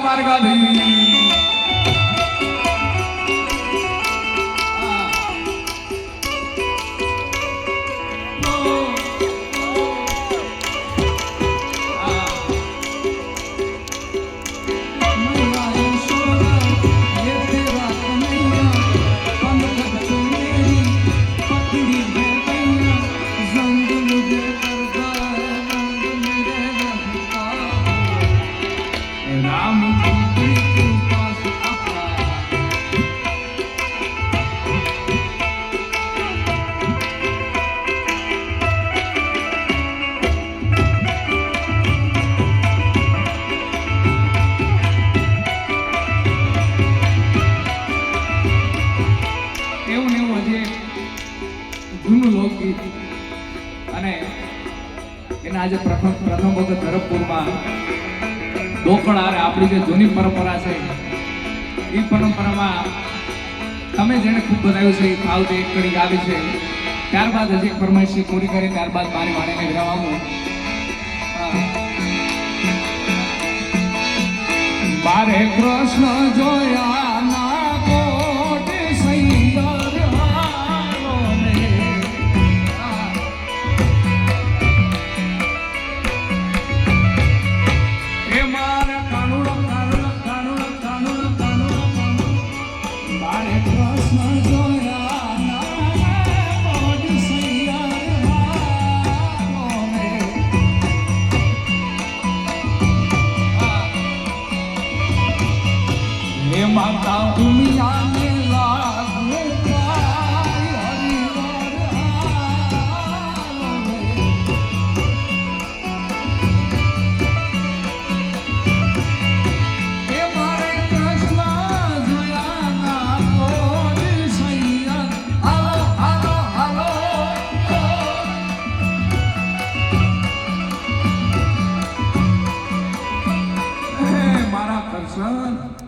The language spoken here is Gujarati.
દ્વારકાધીશ અને એના આજે પ્રથમ વખત ધરમપુરમાં ડોકળા આપણી જે જૂની પરંપરા છે એ પરંપરામાં તમે જેને ખૂબ બનાવ્યું છે એ ખાવ એક કડી આવી છે ત્યારબાદ હજી ફરમાઈશી પૂરી કરી ત્યારબાદ મારી વાણીને વિરામ આવું મારે કૃષ્ણ જોયા ના કોટ સૈયર માતા ઉમિયાને લાગુ મારા કૃષ્ણ